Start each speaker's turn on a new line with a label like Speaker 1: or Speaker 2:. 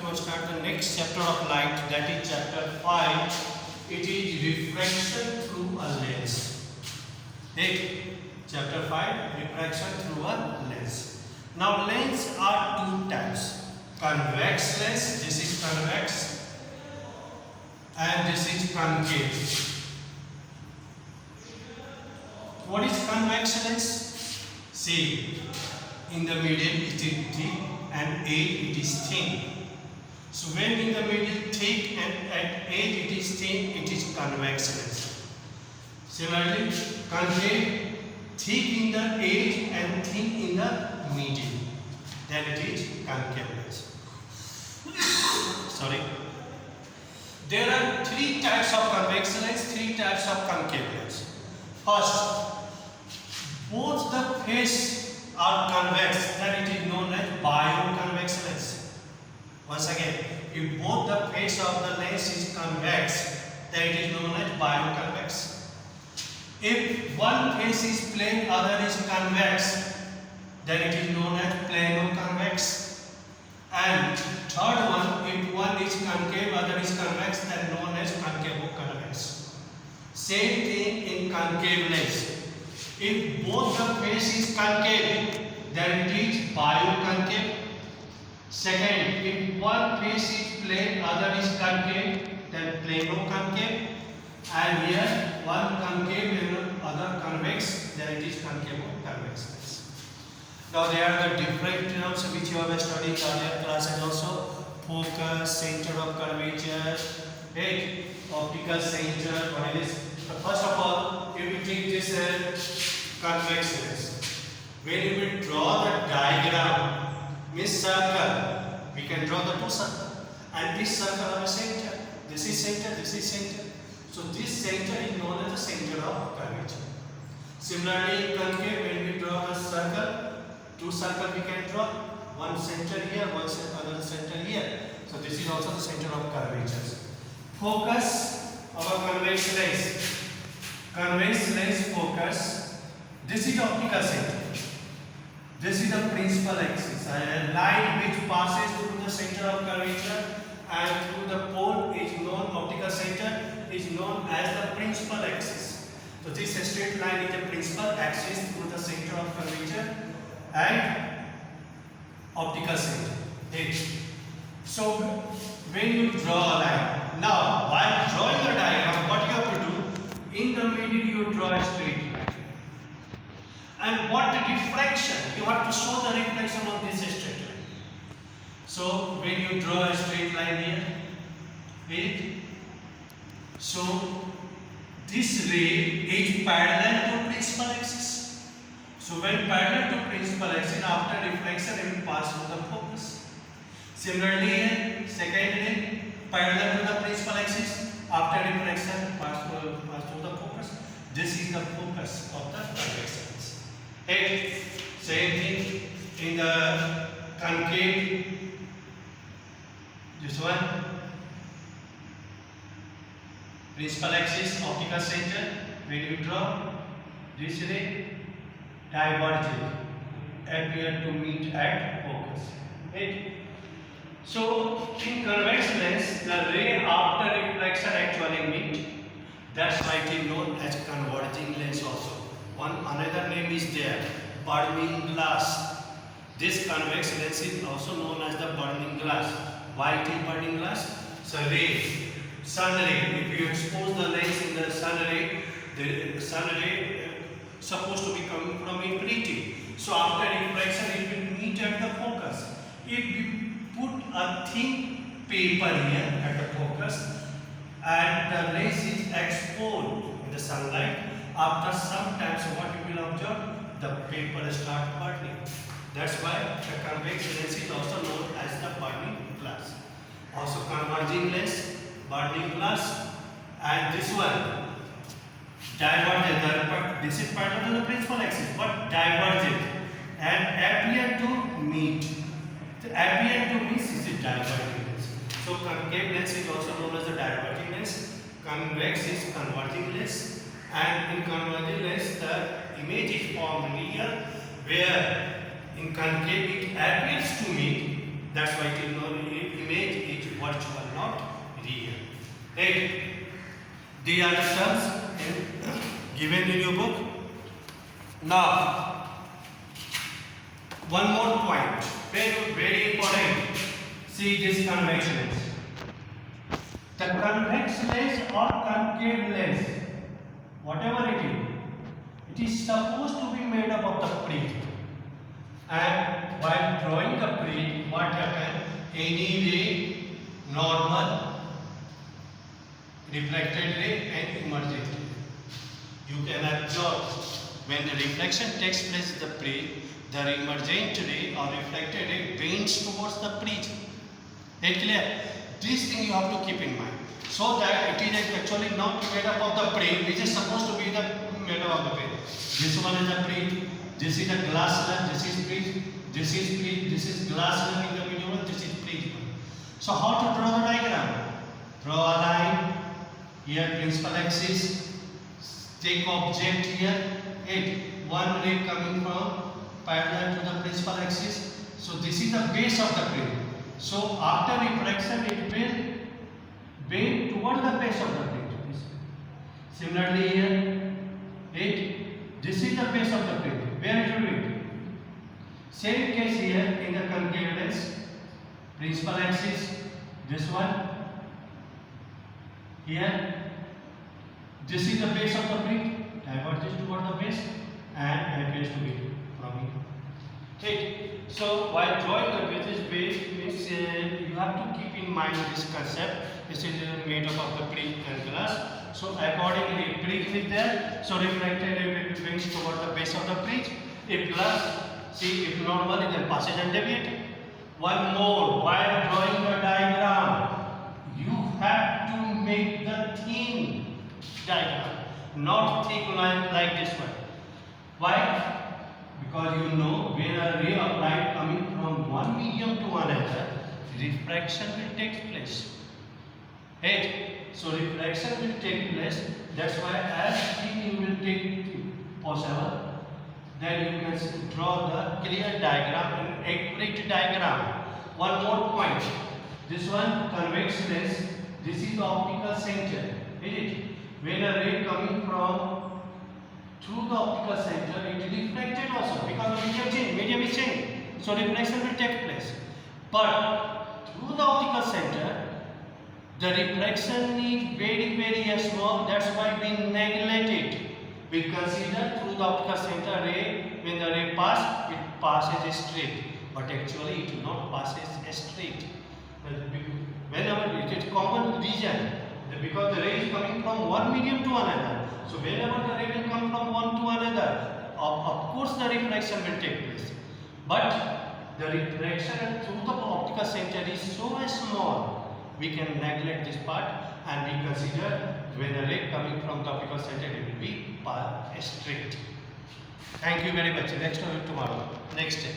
Speaker 1: to start the next chapter of light, that is chapter 5. It is refraction through a lens. Right? Chapter 5, refraction through a lens. Now lens are two types. Convex lens, this is convex, and this is concave. What is convex lens? See, in the middle it is thick and edge it is thin. So when in the middle thick and at edge it is thin, it is convex lens. Similarly, concave, thick in the edge and thin in the middle, then it is concave lens. Sorry. There are three types of convex lens, three types of concave lens. First, both the face are convex, then it is known as bioconvex lens. Once again, if both the face of the lens is convex, then it is known as bioconvex. If one face is plane, other is convex, then it is known as plano-convex. And third one, if one is concave, other is convex, then known as concavo-convex. Same thing in concave lens. If both the face is concave, then it is bioconcave. Second, if one face is plane, other is concave, then plano-concave. And here, one concave and other convex, then it is concavo-convex. Now there are the different terms which you have studied in earlier classes also. Focus, center of curvature, right? Optical center, what it is? First of all, if we take this convex lens, when you will draw the diagram, means circle, we can draw the two circles, and this circle have a center. This is center, this is center. So this center is known as the center of curvature. Similarly, in concave, when we draw a circle, two circles we can draw, one center here, another center here. So this is also the center of curvatures. Focus, our convex lens. Convex lens focus. This is optical center. This is the principal axis. A line which passes through the center of curvature and through the pole is known, optical center is known as the principal axis. So this straight line is the principal axis through the center of curvature and optical center. Okay. So when you draw a line, now while drawing a diagram, what you have to do? In the middle you draw a straight line. And what reflection? You have to show the reflection of this straight line. So when you draw a straight line here, right? So this ray is parallel to principal axis. So when parallel to principal axis, after reflection it will pass through the focus. Similarly here, second ray parallel to the principal axis, after reflection pass through the focus. This is the focus of the convex lens. Right? Same thing in the concave. This one, principal axis, optical center. When you draw this ray, divergent, appear to meet at focus. Right? So in convex lens, the ray after reflection actually meet. That's why it is known as converging lens also. Another name is there, burning glass. This convex lens is also known as the burning glass. Why it is burning glass? So ray, sun ray. If you expose the lens in the sun ray supposed to be coming from infinity. So after reflection, it will meet at the focus. If you put a thin paper here at the focus and the lens is exposed in the sunlight, after some time, so what you will observe? The paper start burning. That's why the convex lens is also known as the burning glass. Also converging lens, burning glass, and this one divergent. This is parallel to the principal axis, but divergent and appear to meet. The appear to meet is a diverging lens. So concave lens is also known as the diverging lens. Convex is converging lens, and in converging lens the image is formed linear, where in concave it appears to meet That's why image is virtual, not real. Right? These are the terms given in your book. Now, one more point, very important. See this convex lens. The convex lens or concave lens, whatever it is supposed to be made up of the prism. And while drawing the prism, what happens? Any ray, normal, reflected ray, and emergent ray. You can observe when the reflection takes place in the prism, the emergent ray or reflected ray bends towards the prism. Is it clear? This thing you have to keep in mind. So that it is actually not made up of the prism, which is supposed to be made up of the prism. This one is the prism, this is a glass lens, this is prism, this is prism, this is glass lens in the middle, this is prism. So how to draw the diagram? Draw a line, here principal axis, take object here, one ray coming from parallel to the principal axis. So this is the base of the prism. So after refraction it will bend toward the base of the prism. Similarly here, this is the base of the prism. Where it will be? Same case here in the concave lens. Principal axis, this one. Here, this is the base of the prism. Diverges toward the base and appears to be from here. So while drawing the base means you have to keep in mind this concept. This is made up of the prism and glass. So accordingly, prism is there. So reflected ray bends toward the base of the prism. If glass, see if normal, then passes and deviated. One more, while drawing the diagram, you have to make the thin diagram, not thick line like this one. Why? Because you know when a ray of light coming from one medium to another, refraction will take place. So refraction will take place. That's why as thin you will take possible, then you can draw the clear diagram and accurate diagram. One more point. This one convex lens. This is the optical center. Is it? When a ray coming from through the optical center, it is reflected also because the medium is changed. So reflection will take place. But through the optical center, the reflection is very small. That's why we neglect it. We consider through the optical center ray, when the ray passes, it passes straight. But actually it not passes straight. Whenever it is common region, because the ray is coming from one medium to another. So whenever the ray will come from one to another, of course the reflection will take place. But the reflection through the optical center is so small, we can neglect this part and we consider when the ray coming from the optical center, it will be straight. Thank you very much. Next tomorrow. Next day.